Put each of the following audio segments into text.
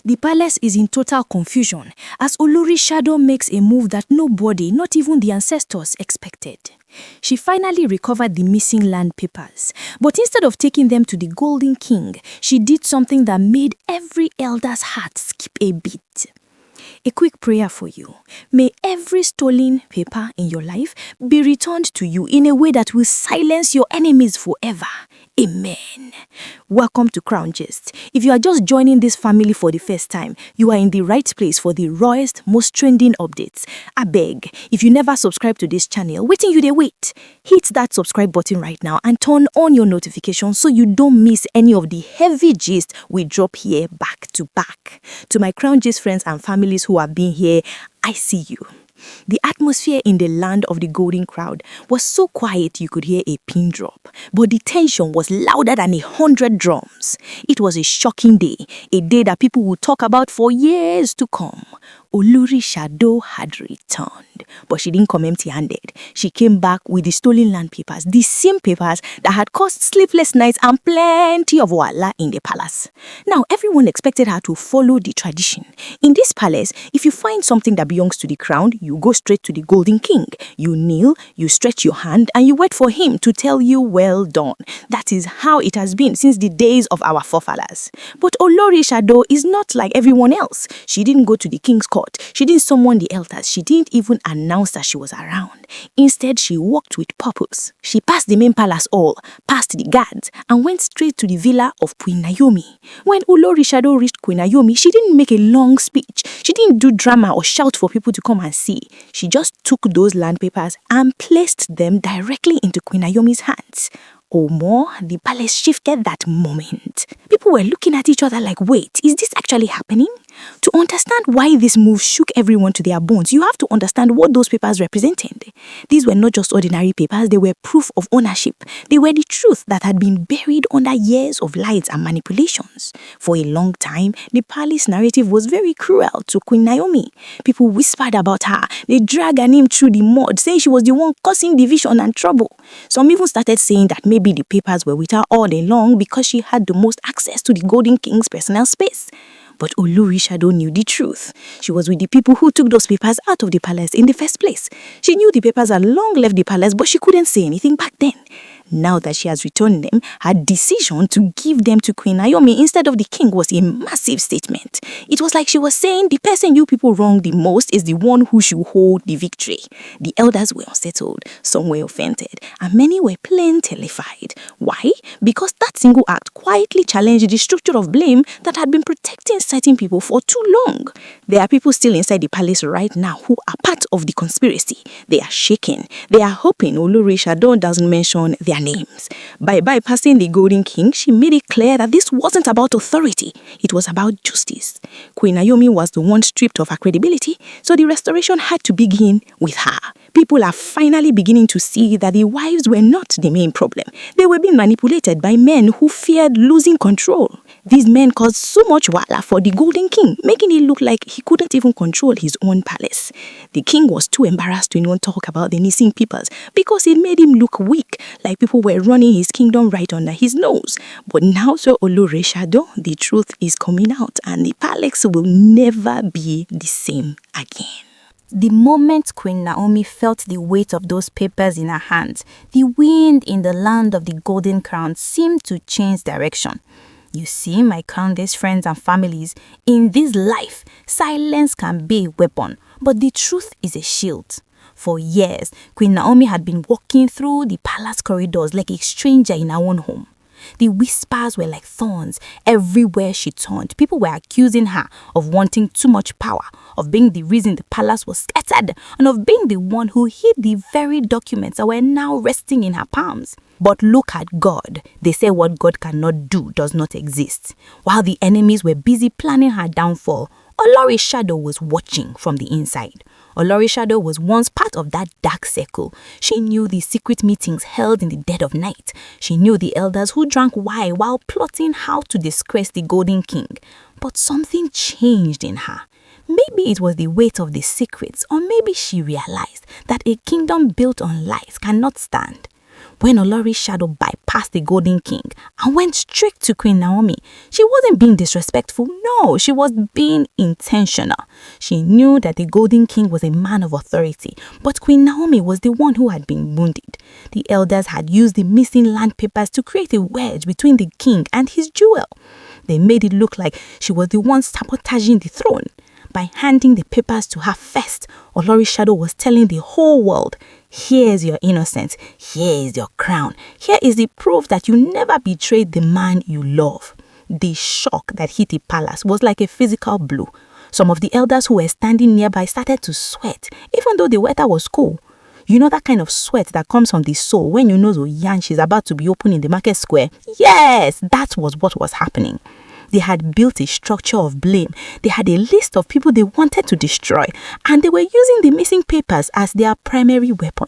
The palace is in total confusion as Olori's shadow makes a move that nobody, not even the ancestors, expected. She finally recovered the missing land papers, but instead of taking them to the Golden King, she did something that made every elder's heart skip a beat. A quick prayer for you. May every stolen paper in your life be returned to you in a way that will silence your enemies forever. Amen. Welcome to Crown Gist. If you are just joining this family for the first time, you are in the right place for the rawest, most trending updates. I beg, if you never subscribe to this channel, wait. Hit that subscribe button right now and turn on your notifications so you don't miss any of the heavy gist we drop here back to back. To my Crown Gist friends and families who have been here, I see you. The atmosphere in the land of the golden crowd was so quiet you could hear a pin drop, but the tension was louder than 100 drums. It was a shocking day, a day that people would talk about for years to come. Olori's shadow had returned, but she didn't come empty-handed. She came back with the stolen land papers, the same papers that had caused sleepless nights and plenty of wahala in the palace. Now, everyone expected her to follow the tradition. In this palace, if you find something that belongs to the crown, you go straight to the Golden King. You kneel, you stretch your hand, and you wait for him to tell you well done. That is how it has been since the days of our forefathers. But Olori's shadow is not like everyone else. She didn't go to the king's court. She didn't summon the elders. She didn't even announce that she was around. Instead, she walked with purpose. She passed the main palace hall, past the guards, and went straight to the villa of Queen Naomi. When Olori's shadow reached Queen Naomi, she didn't make a long speech. She didn't do drama or shout for people to come and see. She just took those land papers and placed them directly into Queen Naomi's hands. Or more, the palace shifted that moment. People were looking at each other like, wait, is this actually happening? To understand why this move shook everyone to their bones, you have to understand what those papers represented. These were not just ordinary papers, they were proof of ownership. They were the truth that had been buried under years of lies and manipulations. For a long time, the palace narrative was very cruel to Queen Naomi. People whispered about her. They dragged her name through the mud, saying she was the one causing division and trouble. Some even started saying that maybe the papers were with her all along because she had the most access to the Golden King's personal space. But Olori's shadow knew the truth. She was with the people who took those papers out of the palace in the first place. She knew the papers had long left the palace, but she couldn't say anything back then. Now that she has returned them, her decision to give them to Queen Naomi instead of the king was a massive statement. It was like she was saying the person you people wrong the most is the one who should hold the victory. The elders were unsettled, some were offended, and many were plain terrified. Why? Because that single act quietly challenged the structure of blame that had been protecting certain people for too long. There are people still inside the palace right now who are part of the conspiracy. They are shaking. They are hoping Olori's shadow doesn't mention their names. By bypassing the Golden King, she made it clear that this wasn't about authority, it was about justice. Queen Naomi was the one stripped of her credibility, so the restoration had to begin with her. People are finally beginning to see that the wives were not the main problem. They were being manipulated by men who feared losing control. These men caused so much wahala for the Golden King, making it look like he couldn't even control his own palace. The king was too embarrassed to even talk about the missing papers because it made him look weak, like people were running his kingdom right under his nose. But now, so Olori's shadow, the truth is coming out and the palace will never be the same again. The moment Queen Naomi felt the weight of those papers in her hands, the wind in the land of the Golden Crown seemed to change direction. You see, my Crown-less friends and families, in this life, silence can be a weapon, but the truth is a shield. For years, Queen Naomi had been walking through the palace corridors like a stranger in her own home. The whispers were like thorns everywhere she turned. People were accusing her of wanting too much power, of being the reason the palace was scattered, and of being the one who hid the very documents that were now resting in her palms. But look at God. They say what God cannot do does not exist. While the enemies were busy planning her downfall, Olori's shadow was watching from the inside. Olori's shadow was once part of that dark circle. She knew the secret meetings held in the dead of night. She knew the elders who drank wine while plotting how to disgrace the Golden King. But something changed in her. Maybe it was the weight of the secrets, or maybe she realized that a kingdom built on lies cannot stand. when Olori's shadow bypassed the Golden King and went straight to Queen Naomi, she wasn't being disrespectful. No, she was being intentional. She knew that the Golden King was a man of authority, but Queen Naomi was the one who had been wounded. The elders had used the missing land papers to create a wedge between the king and his jewel. They made it look like she was the one sabotaging the throne. By handing the papers to her first, Olori's shadow was telling the whole world, here's your innocence, here is your crown, here is the proof that you never betrayed the man you love. The shock that hit the palace was like a physical blow. Some of the elders who were standing nearby started to sweat, even though the weather was cool. You know that kind of sweat that comes from the soul when you know the yansh is about to be open in the market square? Yes, that was what was happening. They had built a structure of blame. They had a list of people they wanted to destroy, and they were using the missing papers as their primary weapon.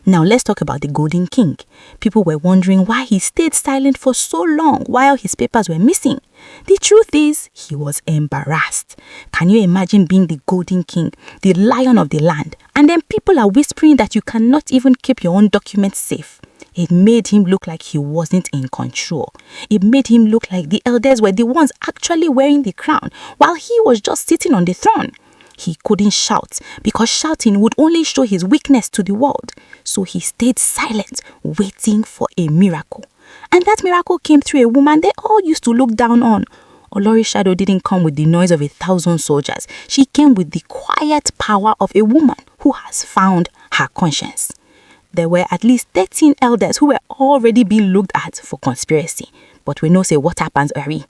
Now let's talk about the Golden King. People were wondering why he stayed silent for so long while his papers were missing. The truth is, he was embarrassed. Can you imagine being the Golden King, the lion of the land, and then people are whispering that you cannot even keep your own documents safe? It made him look like he wasn't in control. It made him look like the elders were the ones actually wearing the crown, while he was just sitting on the throne. He couldn't shout, because shouting would only show his weakness to the world. So he stayed silent, waiting for a miracle. And that miracle came through a woman they all used to look down on. Olori's shadow didn't come with the noise of 1,000 soldiers. She came with the quiet power of a woman who has found her conscience. There were at least 13 elders who were already being looked at for conspiracy. But we know say what happens, Reby.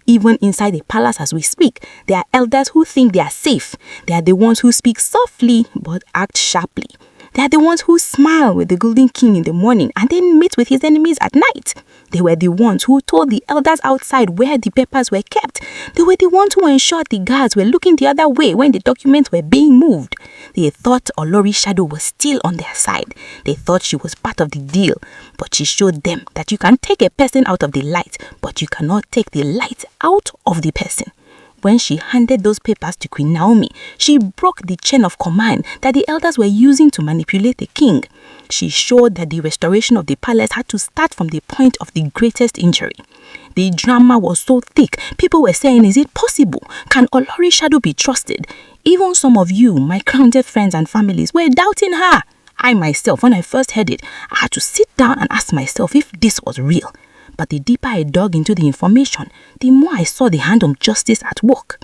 Even inside the palace as we speak, there are elders who think they are safe. They are the ones who speak softly but act sharply. They are the ones who smile with the Golden King in the morning and then meet with his enemies at night. They were the ones who told the elders outside where the papers were kept. They were the ones who ensured the guards were looking the other way when the documents were being moved. They thought Olori's shadow was still on their side. They thought she was part of the deal. But she showed them that you can take a person out of the light, but you cannot take the light out of the person. When she handed those papers to Queen Naomi, she broke the chain of command that the elders were using to manipulate the king. She showed that the restoration of the palace had to start from the point of the greatest injury. The drama was so thick, people were saying, is it possible? Can Olori's shadow be trusted? Even some of you, my grounded friends and families, were doubting her. I myself, when I first heard it, I had to sit down and ask myself if this was real. But the deeper I dug into the information, the more I saw the hand of justice at work.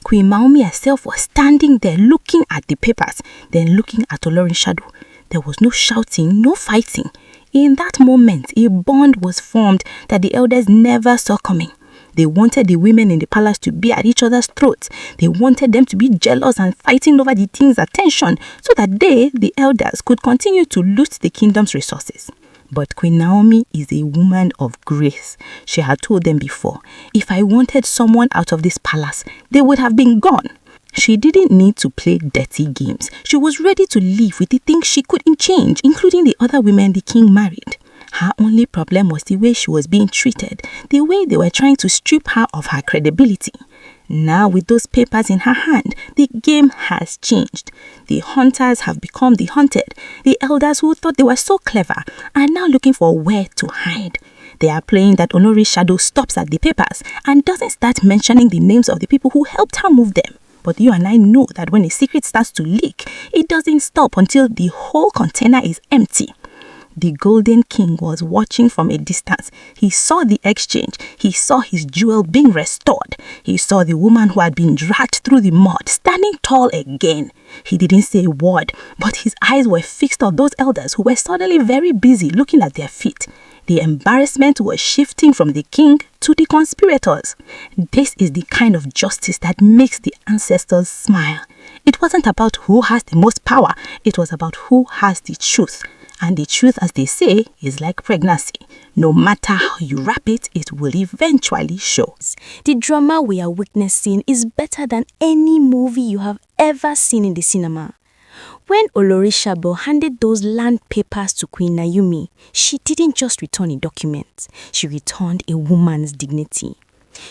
Queen Naomi herself was standing there looking at the papers, then looking at Olori's shadow. There was no shouting, no fighting. In that moment, a bond was formed that the elders never saw coming. They wanted the women in the palace to be at each other's throats. They wanted them to be jealous and fighting over the king's attention so that they, the elders, could continue to loot the kingdom's resources. But Queen Naomi is a woman of grace. She had told them before, if I wanted someone out of this palace, they would have been gone. She didn't need to play dirty games. She was ready to live with the things she couldn't change, including the other women the king married. Her only problem was the way she was being treated, the way they were trying to strip her of her credibility. Now, with those papers in her hand, the game has changed. The hunters have become the hunted. The elders who thought they were so clever are now looking for where to hide. They are playing that Olori's shadow stops at the papers and doesn't start mentioning the names of the people who helped her move them. But you and I know that when a secret starts to leak, it doesn't stop until the whole container is empty. The Golden King was watching from a distance. He saw the exchange. He saw his jewel being restored. He saw the woman who had been dragged through the mud standing tall again. He didn't say a word, but his eyes were fixed on those elders who were suddenly very busy looking at their feet. The embarrassment was shifting from the king to the conspirators. This is the kind of justice that makes the ancestors smile. It wasn't about who has the most power. It was about who has the truth. And the truth, as they say, is like pregnancy. No matter how you wrap it, it will eventually show. The drama we are witnessing is better than any movie you have ever seen in the cinema. When Olori's shadow handed those land papers to Queen Naomi, she didn't just return a document. She returned a woman's dignity.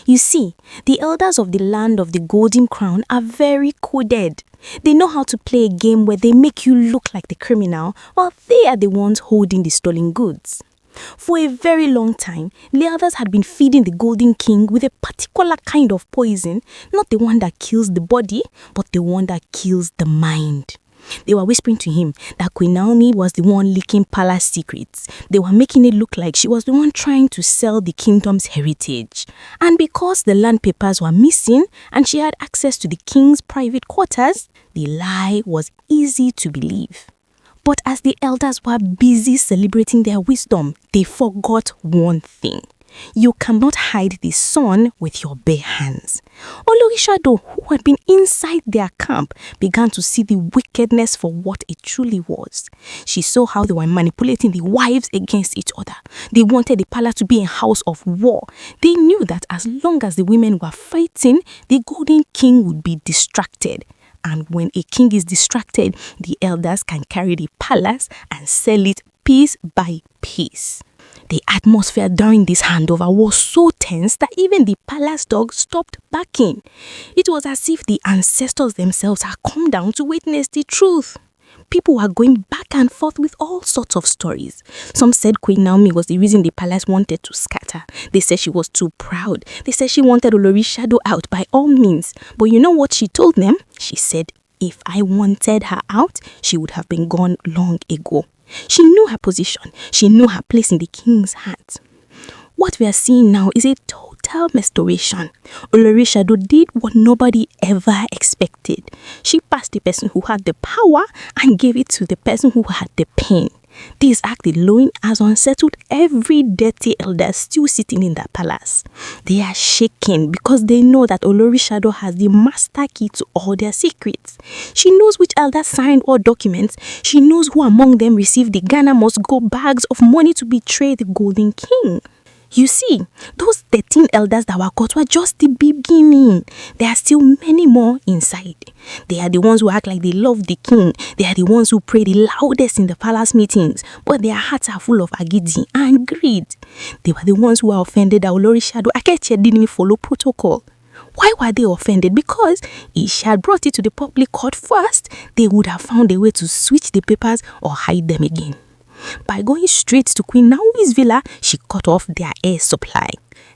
You see, the elders of the land of the golden crown are very coded. They know how to play a game where they make you look like the criminal while they are the ones holding the stolen goods. For a very long time, the elders had been feeding the golden king with a particular kind of poison, not the one that kills the body, but the one that kills the mind. They were whispering to him that Queen Naomi was the one leaking palace secrets. They were making it look like she was the one trying to sell the kingdom's heritage. And because the land papers were missing and she had access to the king's private quarters, the lie was easy to believe. But as the elders were busy celebrating their wisdom, they forgot one thing. You cannot hide the sun with your bare hands. Olori Shadow, who had been inside their camp, began to see the wickedness for what it truly was. She saw how they were manipulating the wives against each other. They wanted the palace to be a house of war. They knew that as long as the women were fighting, the golden king would be distracted. And when a king is distracted, the elders can carry the palace and sell it piece by piece. The atmosphere during this handover was so tense that even the palace dog stopped barking. It was as if the ancestors themselves had come down to witness the truth. People were going back and forth with all sorts of stories. Some said Queen Naomi was the reason the palace wanted to scatter. They said she was too proud. They said she wanted Olori Shadow out by all means. But you know what she told them? She said, if I wanted her out, she would have been gone long ago. She knew her position. She knew her place in the king's heart. What we are seeing now is a total restoration. Olori Shadow did what nobody ever expected. She passed the person who had the power and gave it to the person who had the pain. This act alone has unsettled every dirty elder still sitting in that palace. They are shaken because they know that Olori Shadow has the master key to all their secrets. She knows which elders signed all documents. She knows who among them received the Ghana must go bags of money to betray the golden king. You see, those 13 elders that were caught were just the beginning. There are still many more inside. They are the ones who act like they love the king. They are the ones who pray the loudest in the palace meetings. But their hearts are full of agidi and greed. They were the ones who were offended that Olori Shadow Akeche didn't follow protocol. Why were they offended? Because if she had brought it to the public court first, they would have found a way to switch the papers or hide them again. By going straight to Queen Naomi's villa, she cut off their air supply.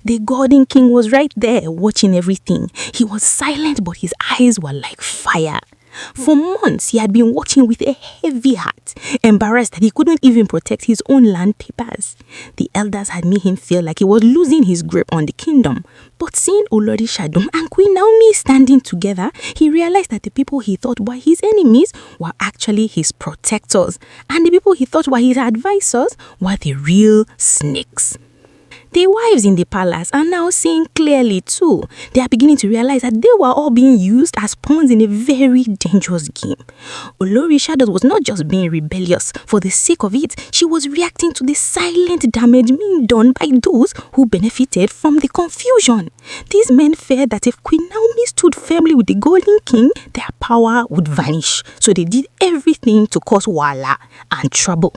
The golden king was right there watching everything. He was silent, but his eyes were like fire. For months, he had been watching with a heavy heart, embarrassed that he couldn't even protect his own land papers. The elders had made him feel like he was losing his grip on the kingdom. But seeing Olori Shadow and Queen Naomi standing together, he realized that the people he thought were his enemies were actually his protectors, and the people he thought were his advisors were the real snakes. The wives in the palace are now seeing clearly too. They are beginning to realize that they were all being used as pawns in a very dangerous game. Olori Shadow was not just being rebellious for the sake of it, she was reacting to the silent damage being done by those who benefited from the confusion. These men feared that if Queen Naomi stood firmly with the golden king, their power would vanish. So they did everything to cause wala and trouble.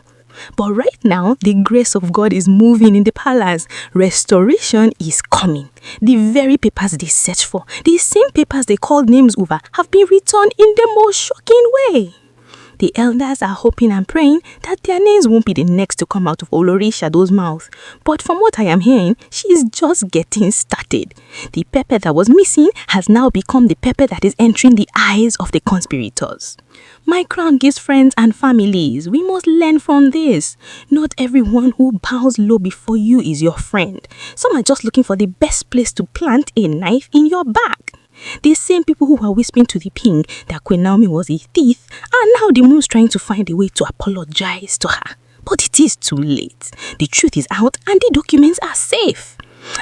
But right now, the grace of God is moving in the palace. Restoration is coming. The very papers they searched for, the same papers they called names over, have been returned in the most shocking way. The elders are hoping and praying that their names won't be the next to come out of Olori Shadow's mouth. But from what I am hearing, she is just getting started. The pepper that was missing has now become the pepper that is entering the eyes of the conspirators. My crown gives friends and families. We must learn from this. Not everyone who bows low before you is your friend. Some are just looking for the best place to plant a knife in your back. The same people who were whispering to the king that Queen Naomi was a thief are now the ones trying to find a way to apologize to her. But it is too late. The truth is out and the documents are safe.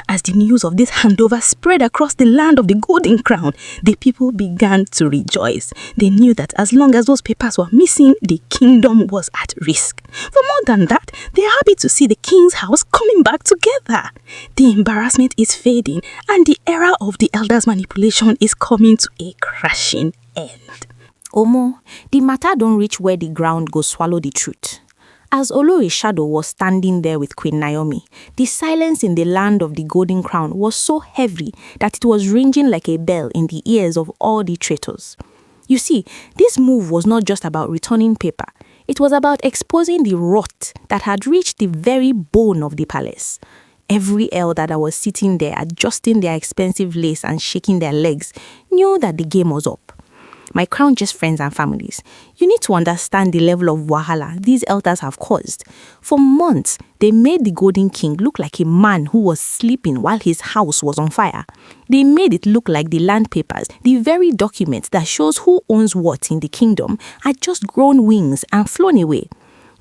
As the news of this handover spread across the land of the Golden Crown, the people began to rejoice. They knew that as long as those papers were missing, the kingdom was at risk. For more than that, they are happy to see the king's house coming back together. The embarrassment is fading, and the era of the elders' manipulation is coming to a crashing end. Omo, the matter don't reach where the ground go swallow the truth. As Olori's shadow was standing there with Queen Naomi, the silence in the land of the Golden Crown was so heavy that it was ringing like a bell in the ears of all the traitors. You see, this move was not just about returning paper. It was about exposing the rot that had reached the very bone of the palace. Every elder that was sitting there adjusting their expensive lace and shaking their legs knew that the game was up. My crown just friends and families, you need to understand the level of wahala these elders have caused. For months, they made the Golden King look like a man who was sleeping while his house was on fire. They made it look like the land papers, the very documents that shows who owns what in the kingdom, had just grown wings and flown away.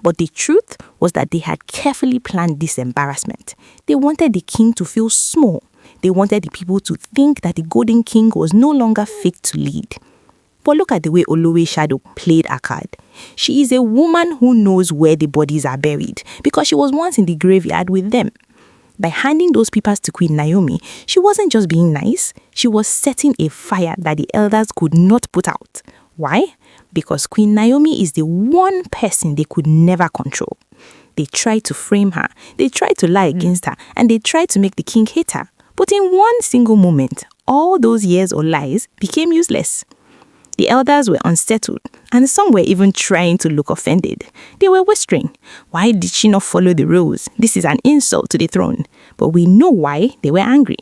But the truth was that they had carefully planned this embarrassment. They wanted the king to feel small. They wanted the people to think that the Golden King was no longer fit to lead. But look at the way Olori's shadow played her card. She is a woman who knows where the bodies are buried because she was once in the graveyard with them. By handing those papers to Queen Naomi, she wasn't just being nice, she was setting a fire that the elders could not put out. Why? Because Queen Naomi is the one person they could never control. They tried to frame her, they tried to lie against her, and they tried to make the king hate her. But in one single moment, all those years of lies became useless. The elders were unsettled, and some were even trying to look offended. They were whispering, "Why did she not follow the rules? This is an insult to the throne." But we know why they were angry.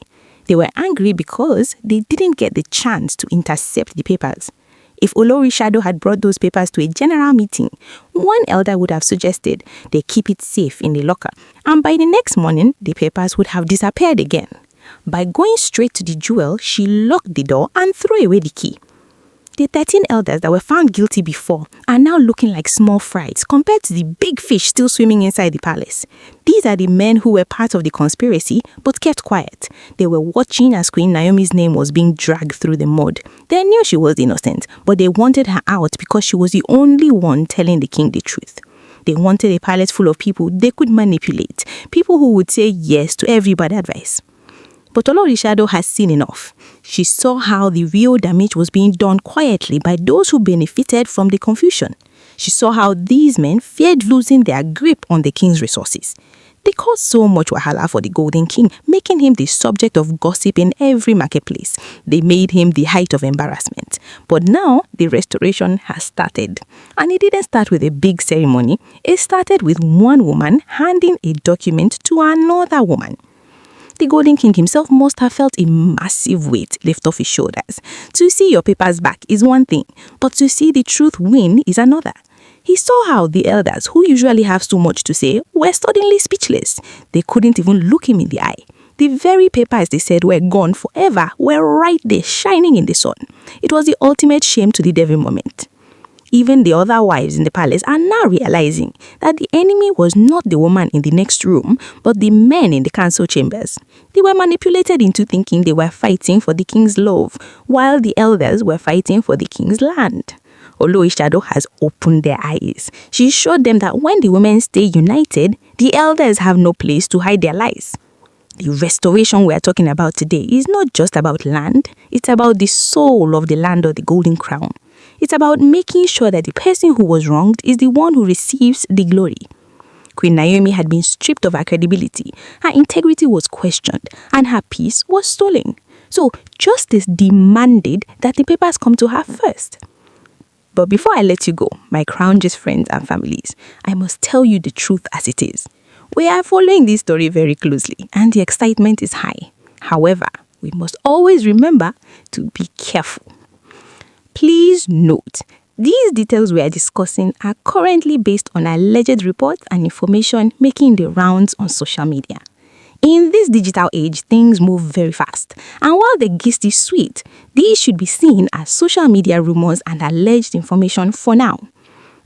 They were angry because they didn't get the chance to intercept the papers. If Olori's shadow had brought those papers to a general meeting, one elder would have suggested they keep it safe in the locker, and by the next morning, the papers would have disappeared again. By going straight to the jewel, she locked the door and threw away the key. The 13 elders that were found guilty before are now looking like small fries compared to the big fish still swimming inside the palace. These are the men who were part of the conspiracy but kept quiet. They were watching as Queen Naomi's name was being dragged through the mud. They knew she was innocent, but they wanted her out because she was the only one telling the king the truth. They wanted a palace full of people they could manipulate, people who would say yes to every bad advice. But Olori's shadow has seen enough. She saw how the real damage was being done quietly by those who benefited from the confusion. She saw how these men feared losing their grip on the king's resources. They caused so much wahala for the Golden King, making him the subject of gossip in every marketplace. They made him the height of embarrassment. But now, the restoration has started. And it didn't start with a big ceremony. It started with one woman handing a document to another woman. The Golden King himself must have felt a massive weight lift off his shoulders. To see your papers back is one thing, but to see the truth win is another. He saw how the elders, who usually have so much to say, were suddenly speechless. They couldn't even look him in the eye. The very papers they said were gone forever were right there shining in the sun. It was the ultimate shame to the devil moment. Even the other wives in the palace are now realizing that the enemy was not the woman in the next room, but the men in the council chambers. They were manipulated into thinking they were fighting for the king's love, while the elders were fighting for the king's land. Olori's shadow has opened their eyes. She showed them that when the women stay united, the elders have no place to hide their lies. The restoration we are talking about today is not just about land, it's about the soul of the land of the Golden Crown. It's about making sure that the person who was wronged is the one who receives the glory. Queen Naomi had been stripped of her credibility, her integrity was questioned, and her peace was stolen. So justice demanded that the papers come to her first. But before I let you go, my crown just friends and families, I must tell you the truth as it is. We are following this story very closely, and the excitement is high. However, we must always remember to be careful. Please note, these details we are discussing are currently based on alleged reports and information making the rounds on social media. In this digital age, things move very fast. And while the gist is sweet, these should be seen as social media rumors and alleged information for now.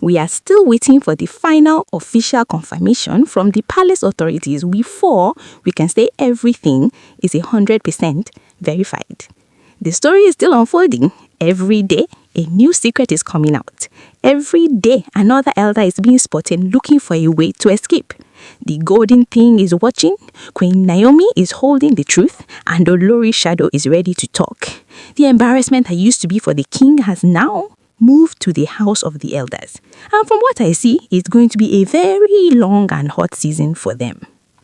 We are still waiting for the final official confirmation from the palace authorities before we can say everything is 100% verified. The story is still unfolding. Every day, a new secret is coming out. Every day, another elder is being spotted looking for a way to escape. The golden thing is watching, Queen Naomi is holding the truth, and Olori's shadow is ready to talk. The embarrassment that used to be for the king has now move to the house of the elders. And from what I see, it's going to be a very long and hot season for them.